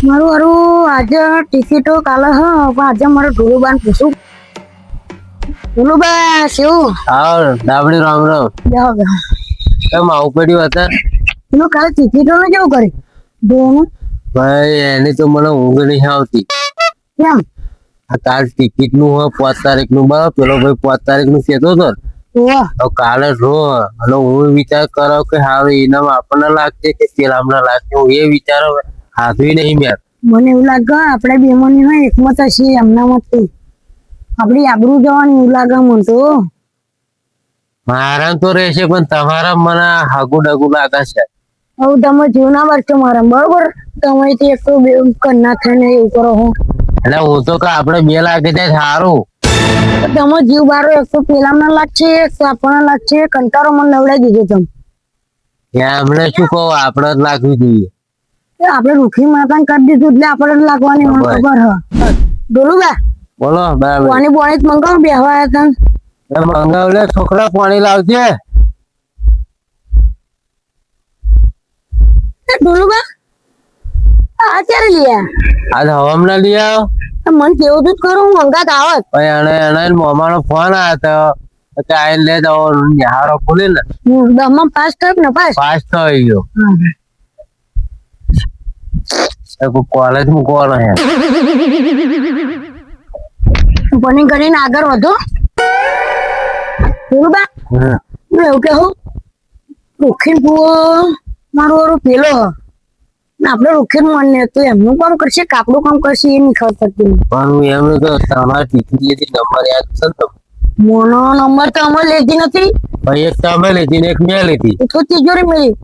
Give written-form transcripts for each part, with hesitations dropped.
મારું હારું આજે ટિકિટો કાલે હ પણ આજે મારે ઢોલુબાને પૂછું. ઢોલુબા શું? હા ડાબડી રામ રામ. જાઓ જાઓ. કેમ આવું પડ્યું અત્યારે? એનું કાલે ટિકિટો ને કેવું કર્યું ઢોલું? ભાઈ એની તો મને ઊંઘ નહીં આવતી. કેમ? આ કાલ ટિકિટ નું હોય 5 તારીખ નું બરાબર. પેલો ભાઈ 5 તારીખ નું કહેતો હતો. વાહ તો કાલે જો અને હું વિચાર કરો કે હારું ઇનામ આપણને લાગશે કે પેલા લાગશે. હું એ વિચારો હાથવી નહીં મેં. મને એવું લાગે આપણે બેમોની હોય એકમત હશે એમનામાં જ આપડી આબરૂ જવાની એવું લાગે મને તો. મારા તો રહેશે પણ તમારા મને હાગુ ડગુ લાગે છે. હવે તમે જૂના વર્ષો મારા બરોબર તમે એક તો કન્ના થઈને એવું કરો હો એટલે હું તો કે આપણે 2 લાખી જાય સારું. તમે જીવ બારો એક તો પેલા ના લાગશે એક તો આપણને લાગશે કંટાળો મને નવડાવી દીધો તમે. એમને શું કહો આપણે જ લાગવી જોઈએ. આપણે રૂખી માતા કરી દીધું એટલે આપણે જ લાગવાની મને ખબર હ. ડોલુબા બોલો બરાબર. પાણી બોણી જ મંગાવો બેહવા હતા મંગાવ લે છોકરા પાણી લાવજે. ડોલુબા આ ક્યારે લ્યા? આજ હવામના લઈ આવો. મને કેવું તું જ કરું મંગાત આવત. પછી એને મોમાનો ફોન આવ્યો તો કે આઈને લે જાઓ નિહારો ખુલી ને. 10 માં પાસ થયો ને પાસ થઈ ગયો. કોલેજ માં કોણ હે ભણી ગણીને આગળ વધો. ડોલુબા હું એવું કહું રૂખી ભૂવો મારું વાળું પેલો આપડે રૂખી મન ને તો એમનું કામ કરશે કાપડું કામ કરશે એ નહીં ખબર પડતી. પણ એમને તો તમારે ટિકિટ લીધી નંબર યાદ છે ને? મોનો નંબર તો અમે લેતી નથી. ભાઈ એક તમે લીધી ને એક મેં લીધી. તો તિજોરી મેળી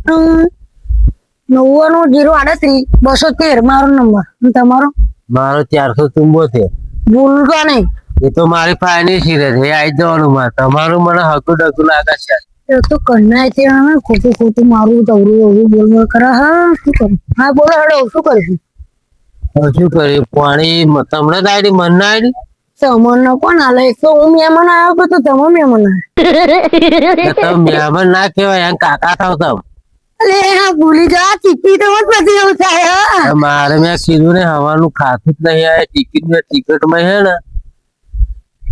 99 038 213 મારો નંબર. તમારો? મારો 474. ભૂલતો નહીં. એ તો મારી ફાઇનેન્સી રહે છે આવી જવાનું મારે. તમારું મને હકું ડકું લાગે છે. એ તો કન્નાય છે ખોટું ખોટું મારું દવરું એવું બોલ કરે. હા શું કરું? હા બોલો હેડો શું કરીશું? શું કર્યું પાણી તમને જ આઈડી મન ના આઈડી? તમને કોણ હાલે? એક તો હું મહેમાન આવ્યો તો તમે મહેમાન આવ્યા. તમે મહેમાન ના કહેવાય એમ કાકા થાવ તમે. અરે હા ભૂલી જા ચીકી તો પછી એવું થાય. મારે મેં કીધું ને હવાનું ખાતું જ નહીં આવે. ટિકિટ માં છે ને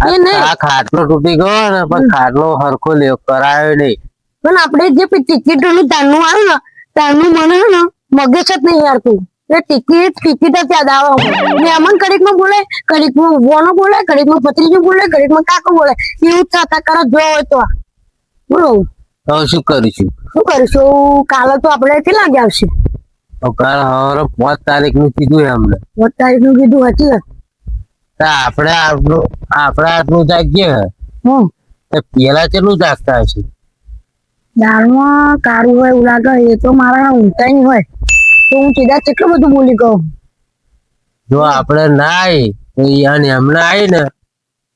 આ ખાટલો તૂટી ગયો ને પણ ખાટલો હરખો લેવો કરાયો નહીં. પણ આપણે જે ટિકિટ નું તારનું આવ્યું ને તારનું મને ને મગજ જ નહીં આવતું. ટિકિટ જ યાદ આવે. મહેમાન કડીક માં બોલે, કડીક માં ઉભવાનો બોલે, કડીક માં ભત્રીજો બોલે, કડીક માં કાકો બોલે. એવું થતા કરે જો હોય તો બોલો તો શું કરીશું? શું કરીશું? કાલે તો આપણે કેટલા વાગે આવશે? કાલે સવારે 5 તારીખ નું કીધું અમને. 5 તારીખ નું કીધું હતી. આપણે આટલું જાગીએ પેલા કેટલું જાગતા હશે? દાળમાં કાળું હોય એવું લાગે. એ તો મારા ઊંઘતા નહીં હોય તો હું સીધા કેટલું બધું બોલી કહું. જો આપણે ના આવી તો એમને આવી ને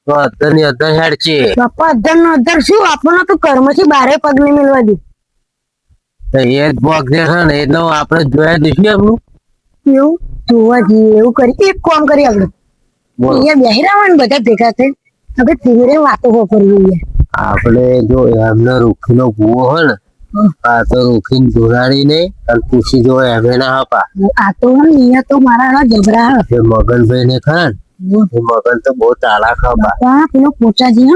તો અધર ની અધર હેડ છે. બાપા અધર નો અધર શું આપણને તો કર્મથી બારે પગ નહીં મેળવા દે. એ જ પગ જે છે ને એટલે આપણે જોયા દઈશું એમનું. એવું જોવા જઈએ એવું કરી એક કામ કરી આપણે અહીંયા બેહી રહેવાનું બધા ભેગા થઈ આપણે ધીરે વાતો કરવી. આપણે જો એમને રૂખી નો ભૂવો હોય ને આ તો રૂખી ને જોડાડી ને પૂછી જો એમને ના હપા. આ તો અહીંયા તો મારા જબરા મગનભાઈ ને ખરા ને મગન તો બહુ ચાલાક હપા. પેલો પોચાજી હે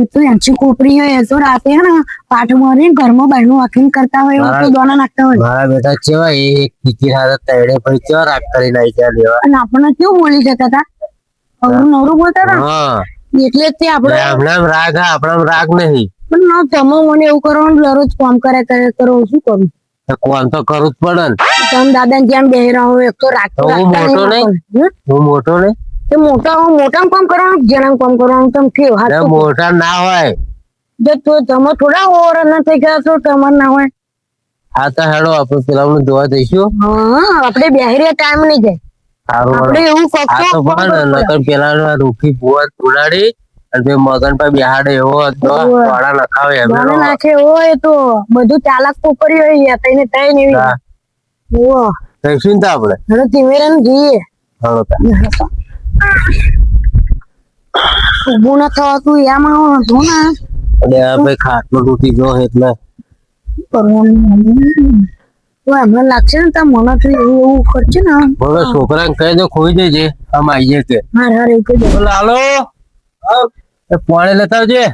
એ તો એમસી કોપરી હોય એ તો રાતે હે ને પાઠ મારીને ઘરમાં બહેનું આખીને કરતા હોય એવા તો દોના નાખતા હોય. મારા બેટા કેવા એક ટીકી સાથે તૈડે ભાઈ કેવા રાગ કરી નાખ્યા દેવા. અને આપણને કેવું બોલી જતા હતા અવરું નવરું બોલતા હતા એટલે તે આપણે આપણા રાગ આપણા રાગ નહીં. પણ ના તમે મને એવું કરવાનું દરરોજ કામ કરે કરો શું કરું? કોણ તો કરવું જ પડે ને. તમે દાદા ને જ્યાં બેહી રહ્યો એક તો રાખતો હું મોટો નહીં. તે મોટા કામ કરવાનું જણા કામ કરવાનું તમે કેવું હાથ મોટા ના હોય તો તમે થોડા ઓવર ના થઈ ગયા છો તમારે ના હોય. હા તો હેડો આપણે પેલા જોવા જઈશું. હા આપણે બેહી રહ્યા ટાઈમ નહીં જાય. આપણે એવું કરતો પેલા રૂખી ભુવા ઉડાડી અને મગન પર બિહાડે એવો વાળા નખાવે નાખે હોય તો બધું ચાલાક પોકરી હોય તઈને તઈને એવી કઈશું ને આપણે હવે ધીમે જઈએ. ઉભું ના થવાતું એમાં હતું ને અને ભાઈ ખાટલો તૂટી ગયો એટલે તો એમને લાગશે ને તાર મને તો એવું એવું કરશે ને બોલો છોકરાને કહી દો ખોઈ દેજે આમ આવીએ કે હાર હાર એવું કહી દો. બોલો હાલો એ પાણી લેતા આવજે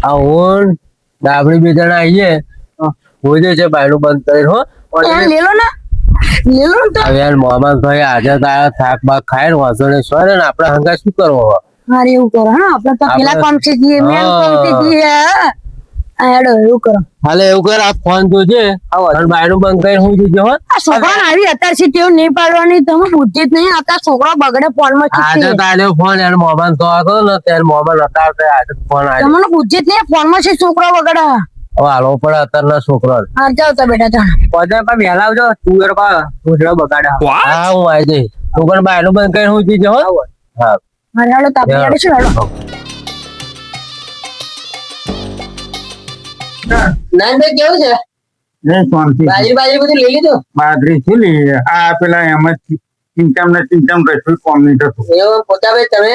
આ ઓન ડાબડી બે જણા આવીએ ખોઈ દેજે બાયણું બંધ કરી હો એ લેલો ને તો હવે યાર મોહમ્મદભાઈ આજે તારા થાક બાક ખાય ને વાંધો નહીં સોય ને આપણે હંગા શું કરવો હવે? હાર એવું કરો હા આપણે તો પેલા આપણે- કોમથી જઈએ મેં હા. કોમથી જઈએ આ હેડો એવું કરો. હાલે એવું કર આ ફોન જોજે અને બાયણું બંધ કરીને હું જોજે હો આ છોકરા આવી અત્યાર થી ટેવ નહીં પાડવાની તમે બુદ્ધિ જ નહીં આતા છોકરા બગડે ફોન માં આજે શીખે તાર્યો ફોન યાર મોહમ્મદ તો હતો ને ત્યારે મોહમ્મદ હતા આજે ફોન આવ્યો તમને બુદ્ધિ જ નહીં ફોન માં છે છોકરા બગડે હવે હાલો પડે અત્યારના છોકરો હા જાઓ તો બેટા જાઓ. પદે પણ વહેલા આવજો તું એ લોકો ભૂસડો બગાડે હા હું આવી જઈશ તું પણ બાયણું બંધ કરીને હું જોજે હો હા હાર હેડો તાપી હેડો છે હેડો. નાનભાઈ કેવું છે બાજરી બાજરી બધું લઈ લીધું બાજરી છે ને આ પેલા એમ જ ચિંતામ ને ચિંતામ રસોઈ કોમ નહીં થતું એવું પોતાભાઈ તમે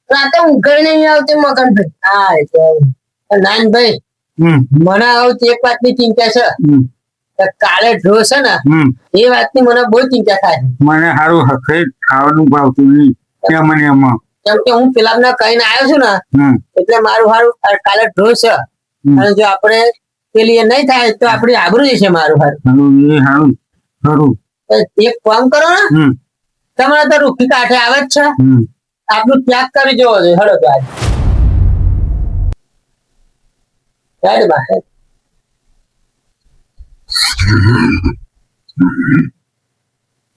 રાતે ઊંઘ નહીં આવતી મગનભાઈ હા એ તો નાનભાઈ મને આવું એક વાતની ચિંતા છે કે કાલે ઢો છે ને એ વાતની મને બહુ ચિંતા થાય મને સારું હખે ખાવાનું ભાવતું નહીં ત્યાં મને એમાં કેમ કે હું પેલા કહીને આવ્યો છું ને એટલે મારું સારું કાલે ઢો છે અને જો આપણે પેલી એ નહીં થાય તો આપડી આબરૂ જશે મારું સારું સારું એ સારું ખરું તો એક કામ કરો ને તમારે તો રૂખી કાંઠે આવે જ છે આપણું ત્યાગ કરી જવો જોઈએ હળો તો આજે હેડ બા હેડ.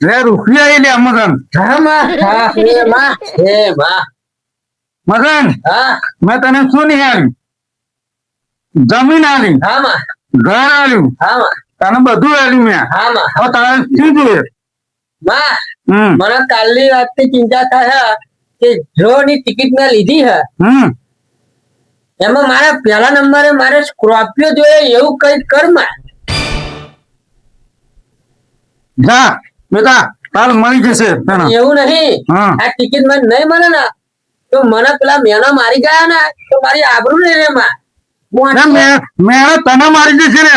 રે રૂપિયા એ લે મગન હા માં હા હે માં હે માં મગન હા મેં તને શું નહીં આવ્યું જમીન આલી હા માં ઘર આલ્યું હા માં તને બધું આલ્યું મેં હા માં હવે તારે શું જોઈએ માં મને કાલની વાતની ચિંતા થાય કે જો ની ટિકિટ મેં લીધી હે એમાં મારા પહેલા નંબરે મારે સ્કોર્પિયો જોઈએ એવું કઈ કર માં જા બેટા કાલ મળી જશે તને એવું નહીં હા. આ ટિકિટ મને નહીં મળે ને તો મને પેલા મેના મારી ગયા ને તો મારી આબરૂ નહીં રે માં મેં તને મારી જશે રે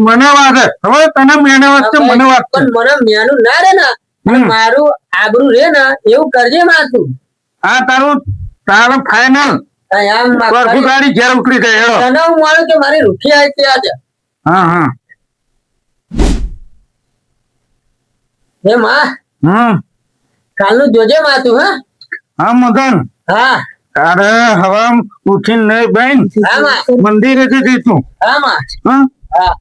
મને વાગે હવે તને મેને વાગશે મને વાગશે પણ મને મેનું ના રે ને અને મારું આબરૂ રે ને એવું કરજે માં તું આ તારું ફાઈનલ આમ પરફુ ગાડી ઘેર ઉતરી જાય હેડો તને હું માનું કે મારી રૂઠી આવી ત્યાં છે હા હા હે માં કાલનું જોજે માં તું હા હા મગન હા તારે હવે ઉઠીને નહીં બેન હા માં મંદિરે જતી તું હા માં હા હા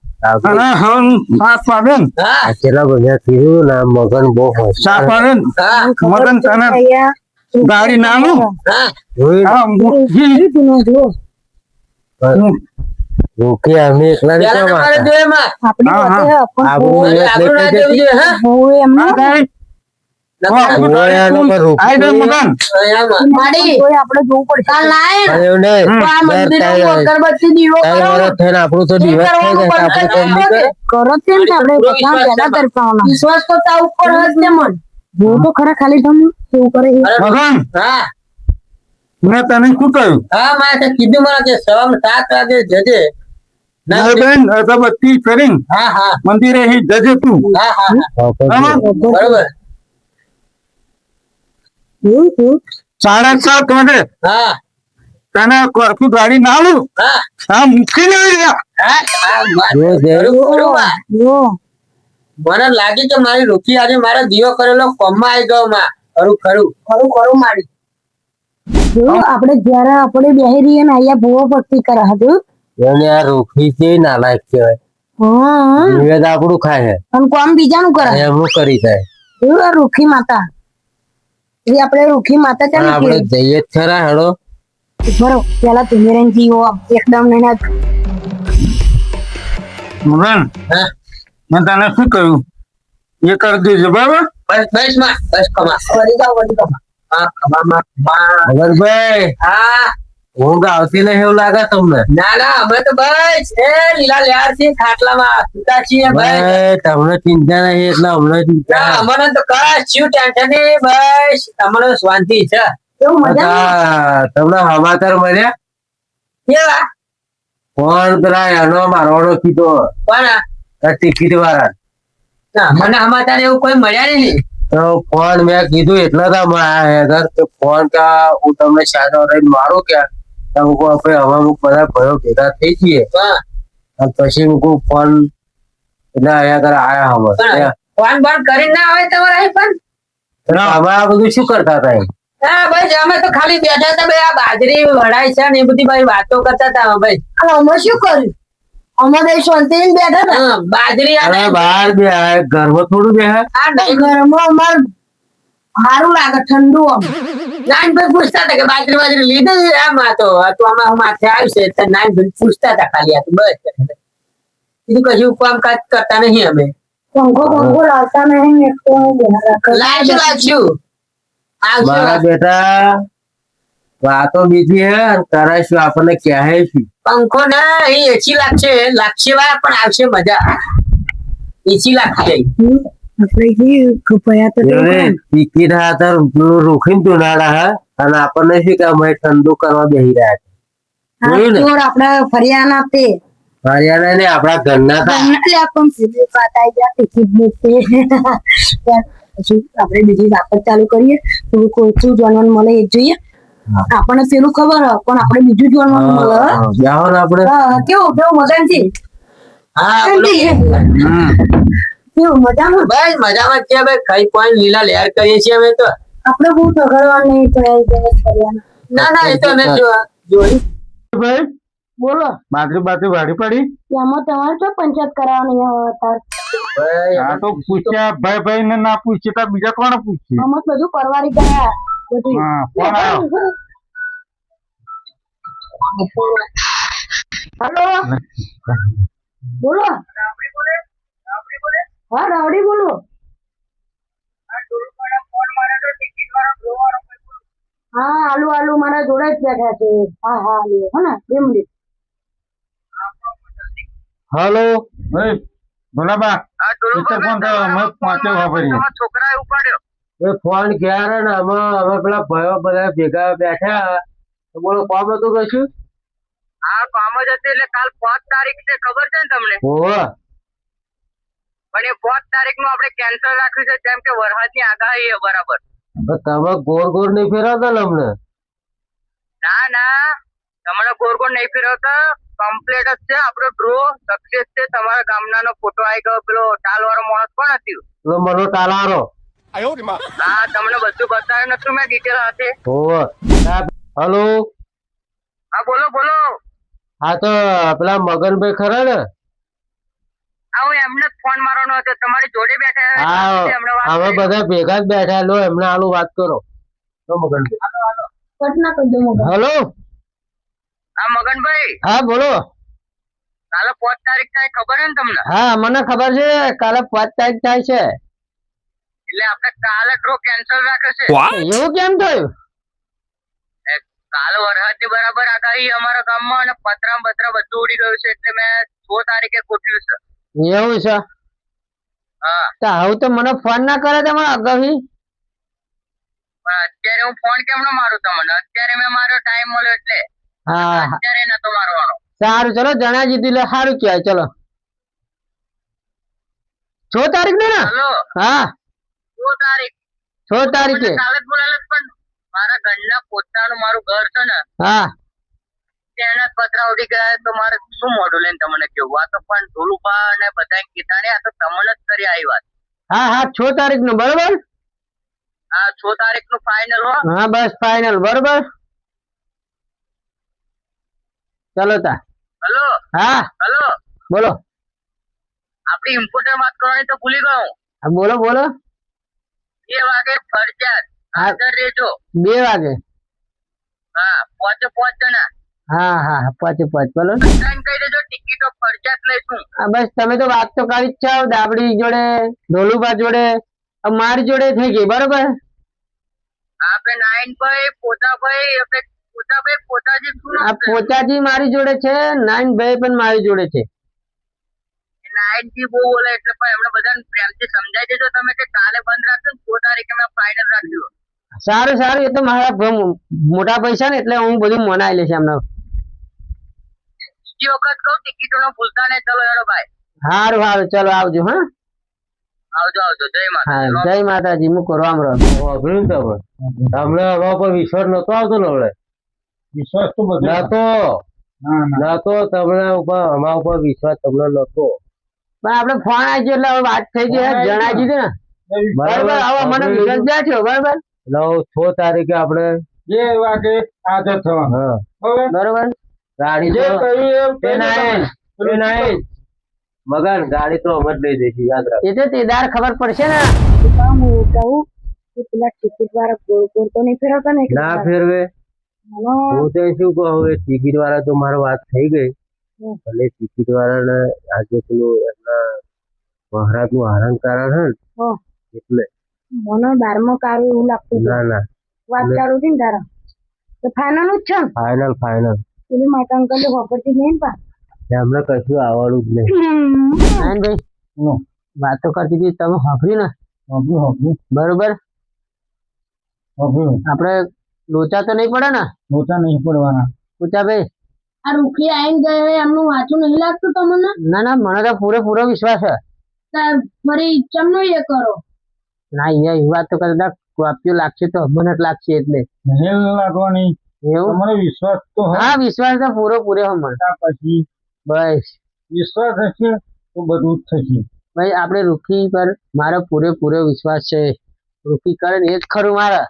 અને હવે સાત વાગે ને હા આ કેટલા બધા કીધું ને મગન બહુ હોશ સાત વાગે ને હા મગન તને ગાડી નાનું હા જોયું હા જી. રોકી અમે એકલા પેલા નહીં નંબરે જોઈએ માં આપણી હા, વાતે હા. હે, પણ આબરૂ કોઈ- નહીં. આબરૂ ના દેવું જોઈએ હા કોઈ એમને હા, ગાડી. નંબર આઈ દે મગન અહીંયા માં માડી કોઈ આપણે જોવું પડશે કાલ લાય ને. એવું નહીં તો આ મંદિરમાં અગરબત્તી દીવો તારે કરો વરસ થઈને આપણું તો દિવસ થઈ જાય તો આપણે કોમ નહીં કરે કરો જ તેમ કે આપણે પૂરો બધા વિશ્વાસ પેદા છે. કરવાના. વિશ્વાસ તો તા ઉપર જ ને મન જો તો ખરા ખાલી તમે કેવું કરે એ. અરે, મગન હા મેં તને શું કહ્યું હા માં તે કીધું મને કે સવારમાં 7 વાગે જજે ના, ના બેન અગરબત્તી કરીને હા હા મંદિરે હી જજે તું હા હા હા? બરોબર એવું કેવું? 7:30 વાગે હા તને કરફ્યુ ગાડી ના આવું હા હા મૂકી નહીં રહ્યા હા હા માં. જો જે ખરું, ખરું માં. જો મને લાગી કે મારી રૂખી આજે મારા દીવો કરેલો કોમમાં આવી ગયો માં ખરું ખરું ખરું ખરું મારી જો આપણે જયારે આપણે બેહી રહીએ ને અહીંયા ભૂવો ભક્તિ કરે હતું એને આ રોકી છે નાલાયક કહેવાય હા નિવેદ આપણું ખાય અને કોમ બીજાનું કરે છે એમનું કરી જાય એવું આ રૂખી માતા એ આપણે રૂખી માતા પણ ચાલે આપણે જઈએ જ ખરા હેડો બરો પેલા તુમેરન જીવો એકદમ નૈના મગન હા મેં તને શું કહ્યું એ કરી દેજો બરાબર બસ બસ માં બસ કમા વળી જાઓ હા કમા માં અગરભાઈ હા ઊંઘ આવતી નહીં એવું લાગે તમને? ના ના અમે તો બસ એ લીલા લેર છે ખાટલામાં સુતા છીએ ભાઈ. ભાઈ, તમને ચિંતા નહીં એટલે અમને ચિંતા. ના, અમને તો કશું ટેન્શન નહીં, બસ અમને શાંતિ છે. એવું મજા બધા તમને સમાચાર મળ્યા? કેવા? ફોન પેલા એનો મારવાનો કીધો પણ ટિકિટ વાળા. ના, મને સમાચાર એવું કોઈ મળ્યા નહીં. તો ફોન મેં કીધું એટલે તો અમે આયા હતા કે ફોન કા હું તમને સાદો રહીને મારું ક્યાં તમે કહો આપણે હવે અમુક બધા ભાઈઓ ભેગા થઈ જઈએ હા, અને પછી હું ફોન એટલે અહીંયા આગળ આયા અમે પણ ફોન બંધ કરીને ના આવે તમારે અહીં પણ? તમે આ બધું શું કરતા હતા એમ? હા ભાઈ, અમે તો ખાલી બેઠા હતા ભાઈ, આ બાજરી વઢાય છે ને એ બધી ભાઈ વાતો કરતા હતા ભાઈ. અને અમે શું કર્યું? અમે તો શાંતિ બેઠા હતા. હા, બાજરી આ અરે બહાર બે આ ઘરમાં થોડું બે આ નહીં. ઘરમાં અમાર સારું લાગે ઠંડુ આમ. નાનભાઈ પૂછતા હતા કે બાજરી બાજરી લીધી એમ આ તો આમાં માથે આવશે તો નાનભાઈ પૂછતા હતા ખાલી આ તો બસ. બીજું કશું કામકાજ કરતા નહીં અમે. પંખો લાવતા નહીં ને તો લાવશું આવશે. મારા બેટા વાતો બીજી હે અને કરાશું આપણને ક્યાં છે પંખો ના અહીં એસી લાગશે વા પણ આવશે મજા. એસી લાગશે. આપણે ભયા તો ટિકિટ હા રોકીને તું નાડા હા અને આપણને શું કે અમે ઠંડુ કરવા બેસી રહ્યા છે જોયું ને? આપડા ફરિયાના તે હરિયાણા ને આપણા ઘરના હતા. આપણે બીજી વાતો ચાલુ કરીએ થોડું ઓછું જાણવાનું મળે એ જોઈએ. આપણને પેલું ખબર હ, પણ આપણે બીજું જાણવાનું મળે. જાઓ ને આપણે. હા, કેવું કેવું મજાથી હા બોલો. કેવું મજામાં? બસ મજામાં જ છે ભાઈ, ખાઈ પાઈ લીલા લહેર કરીએ છીએ અમે તો. આપણે બહુ ઝઘડવા નહીં ફરિયાના. ના ના એ તો અમે જોઈ. ભાઈ બોલો, બાજરી બાજરી વાળી પડી એમાં તમારે તો પંચાયત કરાવવાની હવે તાર. આ તો પૂછ્યા ભાઈ ભાઈ ને ના પૂછે તો બીજા કોણ પૂછે? અમે તો બધું પરવારી ગયા બધું. હા કોણ આવ્યો? હેલો, બોલો. હા, રાવડી બોલો. હા, આલુ આલુ મારા જોડે જ બેઠા છે. હા હા આલુ હે ને 2 મિનિટ. હલો ભાઈ ભોલાબા પિક્ચર કોણ થયો? અમે પહોંચ્યો વાપરીએ. છોકરા ઉપાડ્યો. એ ફોન ક્યારે ને અમે પેલા ભાઈઓ બધા ભેગા બેઠા તો બોલો કોમ હતું કશું? હા કામ જ હતી એટલે કાલ 5 તારીખ છે ખબર છે ને તમને? હોવે. પણ એ 5 તારીખ નું આપણે કેન્સલ રાખ્યું છે કેમ કે વરસાદની આગાહી છે બરાબર. તમે ગોળ ગોળ નહીં ફેરવતા ને અમને? ના ના તમને ગોળ ગોળ નહીં ફેરવતા, કમ્પ્લીટ જ છે. આપણો ડ્રો સક્સેસ છે. તમારા ગામના ફોટો આવી ગયો. પેલો ટાલ વાળો માણસ કોણ હતું? પેલો મનો ટાલારો. હા તમને બધું બતાવ્યું નતું મેં ડિટેલ સાથે. હોવે. હલો. હા બોલો બોલો. હા તો પેલા મગનભાઈ ખરા ને? હા હું એમને જ ફોન મારવાનો હતો, તમારી જોડે બેઠા હા એમને વાત અમે કરી. બધા ભેગા જ બેઠા. લો એમને આલું વાત કરો. લો મગનભાઈ. ઘટના કહી દો મોટા. હલો. હા મગનભાઈ, હા બોલો. કાલે 5 તારીખ થાય ખબર છે ને તમને? હા મને ખબર છે કાલે 5 તારીખ થાય છે. એટલે આપણે કાલે ડ્રો કેન્સલ રાખ્યો છે. એવું કેમ થયું? કાલે વરસાદની બરાબર આગાહી અમારા ગામમાં અને પતરા બતરા બધું ઉડી ગયું છે એટલે મેં 6 તારીખે ગોઠવ્યું છે. એવું છે? હા તો આવું તો મને ફોન ના કરે તમારે અગાઉથી? પણ અત્યારે હું ફોન કેમ ન મારું તમને? અત્યારે મેં મારો ટાઈમ મળ્યો એટલે. હા અત્યારે નતો મારવાનો. સારું ચલો જણાવી દીધું એટલે સારું કહેવાય. ચલો 6 તારીખ ને? હલો હા 6 તારીખ 6 તારીખે. કાલે જ બોલાયેલો પણ મારા ઘરના પોતાનું મારું ઘર છે ને હા તેના પતરા ઉડી ગયા તો મારે શું મોઢું લઈને તમને કેવું? આ તો પણ ધોલુભા અને બધા કીધા ને આ તો તમને જ કરી આવી વાત. હા હા 6 તારીખ નું બરોબર. આ 6 તારીખ નું ફાઇનલ હો. હા બસ ફાઇનલ બરોબર. ચલો તા. હલો હા હલો બોલો. આપડી ઇમ્પોર્ટન્ટ વાત કરવાની તો ભૂલી ગયો. હા બોલો બોલો. 2 વાગે ફરજિયાત હાજર રહેજો. 2 વાગે. હા 5 જણા. હા હા 5 બોલો. બધાને કહી દેજો ટિકિટો ફરજિયાત લઈશું. હા બસ તમે તો વાત તો કરી જ છો દાબડી જોડે ઢોલુબા જોડે મારી જોડે થઈ ગઈ બરોબર. આપણે નાયનભાઈ પોતાભાઈ આપણે આ પોતાજી મારી જોડે છે, નાનભાઈ પણ મારી જોડે છે. સારું સારું, એ તો મારા મોટા પૈસા ને એટલે હું બધું મનાઈ લઈશ એમને. સારું સારું, ચલો આવજો. હા હા, જય માતાજી. મૂકો, રામ રામ. વાપર્યું ને તમને હવા પર વિશ્વાસ નતો આવતો ને હવે વિશ્વાસ તો બધો નતો નતો તમને ઉપર અમારા ઉપર વિશ્વાસ તમને નતો. પણ આપડે ફોન આવી ગયો એટલે હવે વાત થઈ ગઈ, જણાવી દીધું ને. બરાબર, હવે મને વિશ્વાસ જાય છે. બરાબર, 6 તારીખે આપણે 2 વાગે હાજર થવાનું. હા બરોબર. ગાડી જે તો કહ્યું તે નાઈ મગન ગાડી તો અમે જ લઈ દઈશું, યાદ રાખ. એ તો તેદાર ખબર પડશે ને. હું કહું કે પેલા ટિકિટ વાળા ગોળ ગોળ તો નહીં ફેરવતા ને ના ફેરવે. મને હું તો શું કહું, એ ટિકિટ વાળા તો મારી વાત થઈ ગઈ. અને ટિકિટ વાળાને આજે પેલું એમના મહારાજ નું હરણ કારણ હે ને, હો. એટલે મને 12માં કારું એવું લાગતું હતું. ના ના વાત ચાલુ હતી ને તારા તો ફાઇનલ જ છે ને? ફાઇનલ પેલી માતા અંકલ તો વાપરતી જ નહીં ને પા. એમને કશું આવડવું જ નહીં. નાનભાઈ વાતો કરતી હતી, તમે સાંભળ્યું ને? બરોબર, આપડે લોચા તો નહીં પડે ને? મોટા નહીં પડવાના. પૂછા ભાઈ, આ રૂખી આઈને ગયે એમનું વાંચું નહીં લાગતું તમને? ના ના, મને તો પૂરેપૂરો વિશ્વાસ છે. તાર ફરી ચમનો એ કરો. ના, અહીંયા એ વાત તો કદાચ વાપ્યો લાગશે તો મને જ લાગશે એટલે. નહીં લાગવાની. એવું? તમારો વિશ્વાસ તો હોય. હા, વિશ્વાસ તો પૂરો મને. પછી બસ વિશ્વાસ હશે તો બધું જ થશે. ભાઈ, આપણે રૂખી પર મારો પૂરેપૂરો વિશ્વાસ છે. રૂખી કરે ને એ જ ખરું મારે.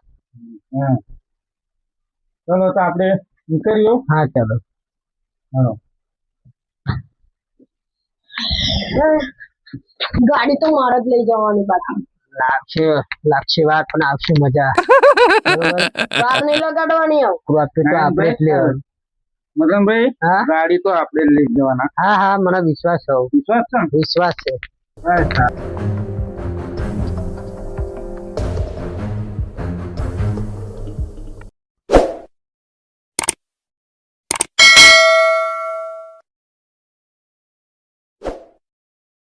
હા, ચલો તો આપણે નીકળીએ. હા ચાલો. હાલો. ગાડી તો મારે જ લઈ જવાની બાકી. લાગશે વાર પણ આવશે મજા. વાર નહીં લગાડવાની આવ. વાપ્યો તો આપણે જ લેવાનું. મગનભાઈ, હા ગાડી તો આપણે જ લઈ જવાના. હા, મને વિશ્વાસ છે. વિશ્વાસ છે ને? વિશ્વાસ છે. અચ્છા.